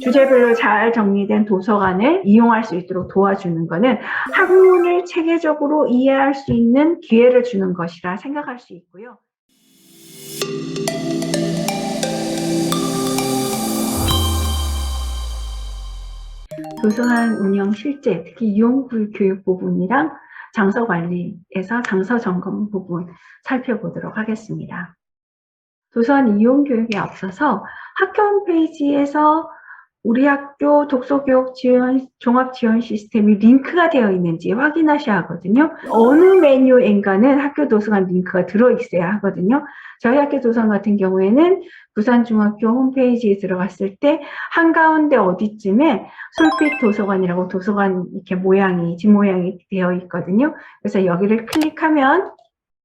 주제별로 잘 정리된 도서관을 이용할 수 있도록 도와주는 것은 학문을 체계적으로 이해할 수 있는 기회를 주는 것이라 생각할 수 있고요. 도서관 운영 실제, 특히 이용교육 부분이랑 장서 관리에서 장서 점검 부분 살펴보도록 하겠습니다. 도서관 이용 교육에 앞서서 학교 홈페이지에서 우리 학교 독서교육 지원, 종합 지원 시스템이 링크가 되어 있는지 확인하셔야 하거든요. 어느 메뉴인가는 학교 도서관 링크가 들어있어야 하거든요. 저희 학교 도서관 같은 경우에는 부산중학교 홈페이지에 들어갔을 때 한가운데 어디쯤에 솔빛 도서관이라고 도서관 이렇게 모양이, 집 모양이 되어 있거든요. 그래서 여기를 클릭하면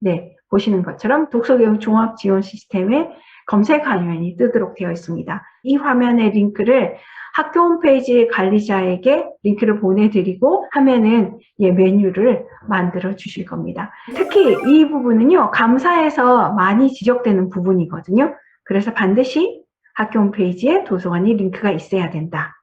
네, 보시는 것처럼 독서교육 종합 지원 시스템에 검색 화면이 뜨도록 되어 있습니다. 이 화면의 링크를 학교 홈페이지 관리자에게 링크를 보내드리고 하면은 메뉴를 만들어 주실 겁니다. 특히 이 부분은요, 감사에서 많이 지적되는 부분이거든요. 그래서 반드시 학교 홈페이지에 도서관이 링크가 있어야 된다.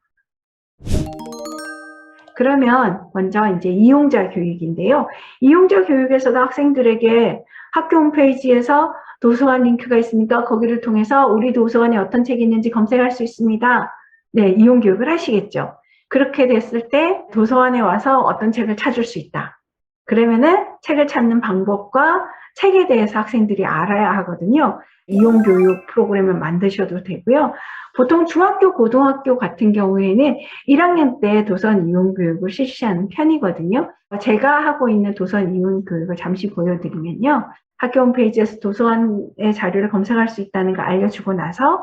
그러면 먼저 이제 이용자 교육인데요. 이용자 교육에서도 학생들에게 학교 홈페이지에서 도서관 링크가 있으니까 거기를 통해서 우리 도서관에 어떤 책이 있는지 검색할 수 있습니다. 네, 이용 교육을 하시겠죠. 그렇게 됐을 때 도서관에 와서 어떤 책을 찾을 수 있다. 그러면은 책을 찾는 방법과 책에 대해서 학생들이 알아야 하거든요. 이용 교육 프로그램을 만드셔도 되고요. 보통 중학교, 고등학교 같은 경우에는 1학년 때 도서관 이용 교육을 실시하는 편이거든요. 제가 하고 있는 도서관 이용 교육을 잠시 보여드리면요. 학교 홈페이지에서 도서관의 자료를 검색할 수 있다는 걸 알려주고 나서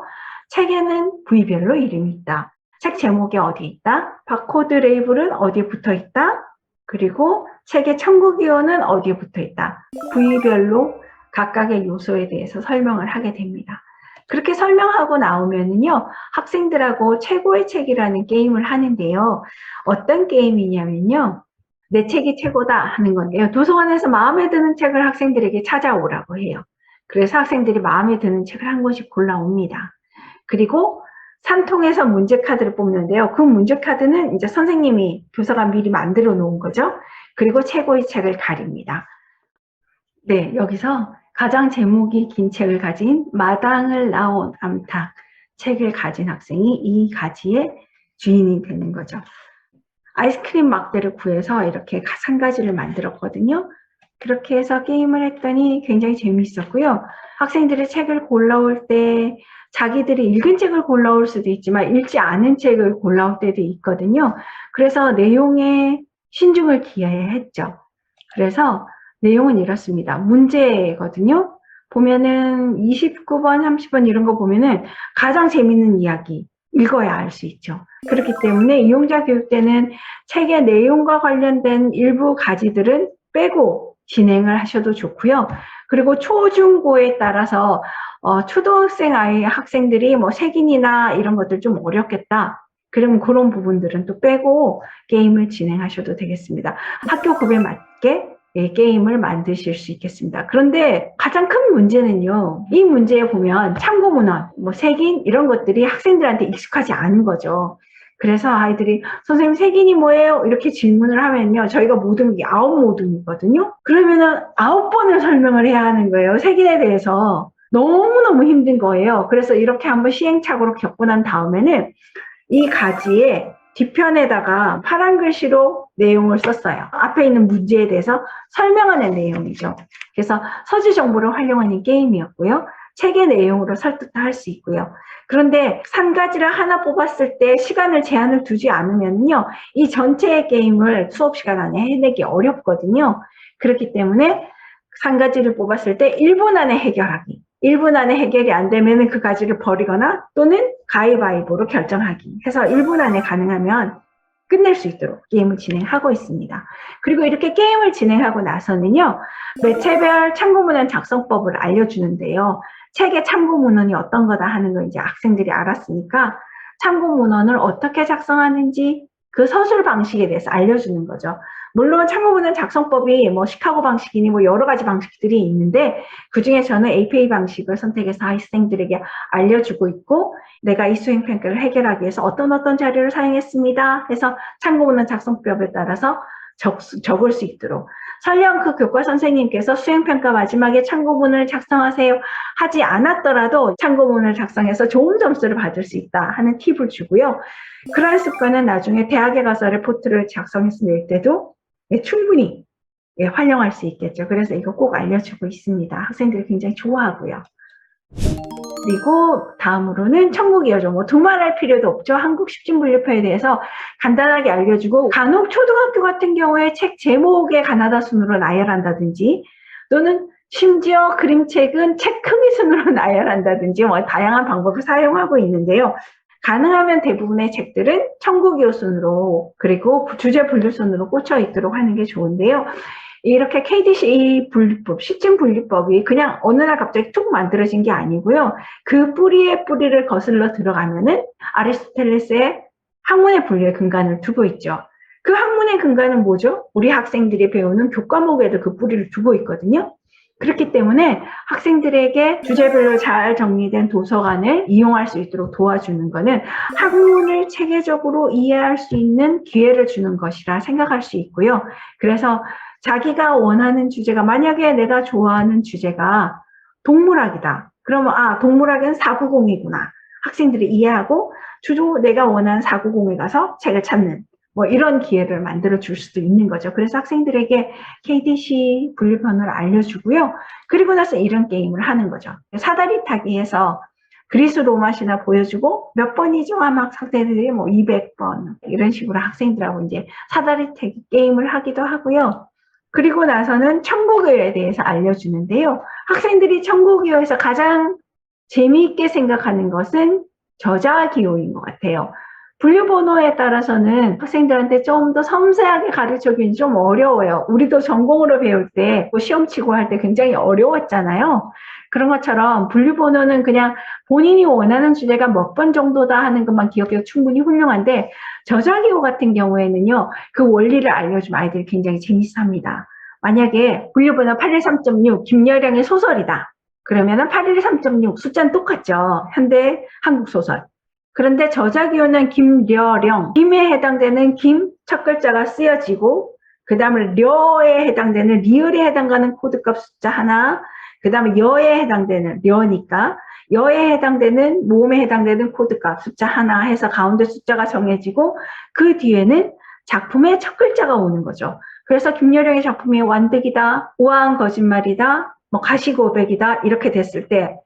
책에는 부위별로 이름이 있다. 책 제목이 어디 있다. 바코드 레이블은 어디에 붙어 있다. 그리고 책의 참고기호는 어디에 붙어 있다. 부위별로 각각의 요소에 대해서 설명을 하게 됩니다. 그렇게 설명하고 나오면은요, 학생들하고 최고의 책이라는 게임을 하는데요. 어떤 게임이냐면요. 내 책이 최고다 하는 건데요. 도서관에서 마음에 드는 책을 학생들에게 찾아오라고 해요. 그래서 학생들이 마음에 드는 책을 한 권씩 골라옵니다. 그리고 3통에서 문제카드를 뽑는데요. 그 문제카드는 이제 선생님이 교사가 미리 만들어 놓은 거죠. 그리고 최고의 책을 가립니다. 네, 여기서 가장 제목이 긴 책을 가진 마당을 나온 암탉 책을 가진 학생이 이 가지의 주인이 되는 거죠. 아이스크림 막대를 구해서 이렇게 한 가지를 만들었거든요. 그렇게 해서 게임을 했더니 굉장히 재미있었고요. 학생들이 책을 골라올 때 자기들이 읽은 책을 골라올 수도 있지만 읽지 않은 책을 골라올 때도 있거든요. 그래서 내용에 신중을 기해야 했죠. 그래서 내용은 이렇습니다. 문제거든요. 보면은 29번, 30번 이런 거 보면은 가장 재밌는 이야기 읽어야 알 수 있죠. 그렇기 때문에 이용자 교육 때는 책의 내용과 관련된 일부 가지들은 빼고 진행을 하셔도 좋고요. 그리고 초중고에 따라서 초등학생 학생들이 뭐 색인이나 이런 것들 좀 어렵겠다. 그러면 그런 부분들은 또 빼고 게임을 진행하셔도 되겠습니다. 학교급에 맞게 게임을 만드실 수 있겠습니다. 그런데 가장 큰 문제는요. 이 문제에 보면 참고문헌, 뭐 색인 이런 것들이 학생들한테 익숙하지 않은 거죠. 그래서 아이들이 선생님 색인이 뭐예요? 이렇게 질문을 하면요. 저희가 모둠이 9모둠이거든요. 그러면은 9번을 설명을 해야 하는 거예요. 색인에 대해서. 너무너무 힘든 거예요. 그래서 이렇게 한번 시행착오로 겪고 난 다음에는 이 가지에 뒤편에다가 파란 글씨로 내용을 썼어요. 앞에 있는 문제에 대해서 설명하는 내용이죠. 그래서 서술 정보를 활용하는 게임이었고요. 책의 내용으로 설득도 할 수 있고요. 그런데 한 가지를 하나 뽑았을 때 시간을 제한을 두지 않으면요. 이 전체의 게임을 수업 시간 안에 해내기 어렵거든요. 그렇기 때문에 한 가지를 뽑았을 때 1분 안에 해결하기. 1분 안에 해결이 안 되면 그 가지를 버리거나 또는 가위바위보로 결정하기 해서 1분 안에 가능하면 끝낼 수 있도록 게임을 진행하고 있습니다. 그리고 이렇게 게임을 진행하고 나서는요. 매체별 참고문헌 작성법을 알려주는데요. 책의 참고문헌이 어떤 거다 하는 거 이제 학생들이 알았으니까 참고문헌을 어떻게 작성하는지 그 서술 방식에 대해서 알려주는 거죠. 물론 참고문헌 작성법이 뭐 시카고 방식이니 뭐 여러 가지 방식들이 있는데 그중에 저는 APA 방식을 선택해서 학생들에게 알려주고 있고 내가 이 수행평가를 해결하기 위해서 어떤 자료를 사용했습니다 해서 참고문헌 작성법에 따라서 적을 수 있도록 설령 그 교과 선생님께서 수행평가 마지막에 참고문을 작성하세요 하지 않았더라도 참고문을 작성해서 좋은 점수를 받을 수 있다 하는 팁을 주고요. 그러한 습관은 나중에 대학에 가서 레포트를 작성해서 낼 때도 충분히 활용할 수 있겠죠. 그래서 이거 꼭 알려주고 있습니다. 학생들이 굉장히 좋아하고요. 그리고 다음으로는 천국이어죠. 뭐 두말할 필요도 없죠. 한국 십진분류표에 대해서 간단하게 알려주고 간혹 초등학교 같은 경우에 책 제목에 가나다 순으로 나열한다든지 또는 심지어 그림책은 책 크기 순으로 나열한다든지 뭐 다양한 방법을 사용하고 있는데요. 가능하면 대부분의 책들은 천국이어 순으로 그리고 주제 분류 순으로 꽂혀 있도록 하는 게 좋은데요. 이렇게 KDC 분류법, 시점 분류법이 그냥 어느 날 갑자기 툭 만들어진 게 아니고요. 그 뿌리의 뿌리를 거슬러 들어가면은 아리스토텔레스의 학문의 분류의 근간을 두고 있죠. 그 학문의 근간은 뭐죠? 우리 학생들이 배우는 교과목에도 그 뿌리를 두고 있거든요. 그렇기 때문에 학생들에게 주제별로 잘 정리된 도서관을 이용할 수 있도록 도와주는 것은 학문을 체계적으로 이해할 수 있는 기회를 주는 것이라 생각할 수 있고요. 그래서 자기가 원하는 주제가 만약에 내가 좋아하는 주제가 동물학이다. 그러면 동물학은 490이구나. 학생들이 이해하고 주로 내가 원하는 490에 가서 책을 찾는 뭐 이런 기회를 만들어 줄 수도 있는 거죠. 그래서 학생들에게 KDC 분류편을 알려주고요. 그리고 나서 이런 게임을 하는 거죠. 사다리 타기에서 그리스 로마 신화 보여주고 몇 번이죠? 아마 학생들이 뭐 200번 이런 식으로 학생들하고 이제 사다리 타기 게임을 하기도 하고요. 그리고 나서는 천국의에 대해서 알려주는데요. 학생들이 천국의에서 가장 재미있게 생각하는 것은 저자 기호인 것 같아요. 분류 번호에 따라서는 학생들한테 좀 더 섬세하게 가르쳐주긴 좀 어려워요. 우리도 전공으로 배울 때 시험 치고 할 때 굉장히 어려웠잖아요. 그런 것처럼 분류 번호는 그냥 본인이 원하는 주제가 몇 번 정도다 하는 것만 기억해도 충분히 훌륭한데 저자 기호 같은 경우에는요. 그 원리를 알려주면 아이들이 굉장히 재밌어합니다. 만약에 분류 번호 813.6 김여령의 소설이다. 그러면은 813.6 숫자는 똑같죠. 현대 한국 소설. 그런데 저자 기호는 김려령, 김에 해당되는 김 첫 글자가 쓰여지고 그 다음에 려에 해당되는 리을에 해당하는 코드값 숫자 하나, 그 다음에 여에 해당되는 려니까 여에 해당되는 모음에 해당되는 코드값 숫자 하나 해서 가운데 숫자가 정해지고 그 뒤에는 작품의 첫 글자가 오는 거죠. 그래서 김여령의 작품이 완득이다, 우아한 거짓말이다, 뭐 가시고백이다 이렇게 됐을 때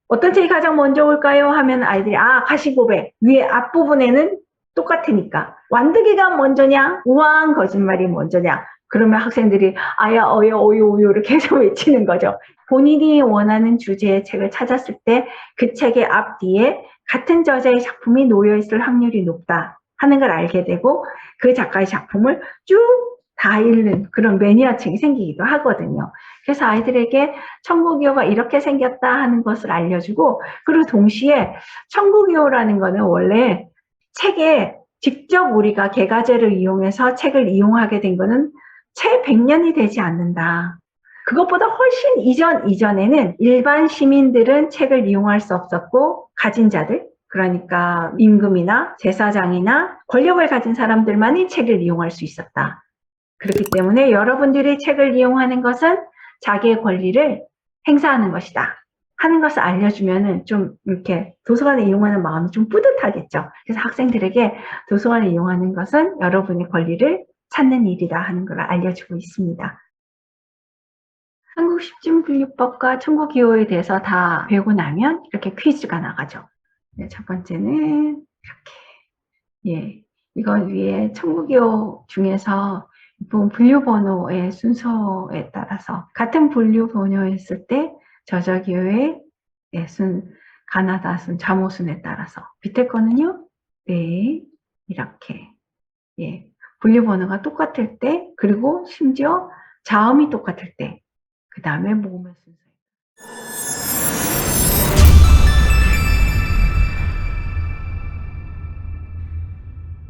어떤 책이 가장 먼저 올까요? 하면 아이들이 가시고백 위에 앞부분에는 똑같으니까 완득이가 먼저냐 우아한 거짓말이 먼저냐 그러면 학생들이 아야 어여 오요 오요를 계속 외치는 거죠. 본인이 원하는 주제의 책을 찾았을 때 그 책의 앞뒤에 같은 저자의 작품이 놓여있을 확률이 높다 하는 걸 알게 되고 그 작가의 작품을 쭉 다 읽는 그런 매니아층이 생기기도 하거든요. 그래서 아이들에게 천국이호가 이렇게 생겼다 하는 것을 알려주고 그리고 동시에 천국이호라는 거는 원래 책에 직접 우리가 개가제를 이용해서 책을 이용하게 된 거는 채 100년이 되지 않는다. 그것보다 훨씬 이전에는 일반 시민들은 책을 이용할 수 없었고 가진 자들 그러니까 임금이나 제사장이나 권력을 가진 사람들만이 책을 이용할 수 있었다. 그렇기 때문에 여러분들이 책을 이용하는 것은 자기의 권리를 행사하는 것이다 하는 것을 알려주면은 좀 이렇게 도서관을 이용하는 마음이 좀 뿌듯하겠죠. 그래서 학생들에게 도서관을 이용하는 것은 여러분의 권리를 찾는 일이다 하는 걸 알려주고 있습니다. 한국 십진분류법과 천국기호에 대해서 다 배우고 나면 이렇게 퀴즈가 나가죠. 첫 번째는 이렇게 이건 위에 천국기호 중에서 분류번호의 순서에 따라서 같은 분류번호였을 때 저자기호의 가나다 순, 자모순에 따라서 밑에 거는요 이렇게 분류번호가 똑같을 때 그리고 심지어 자음이 똑같을 때 그 다음에 모음의 순서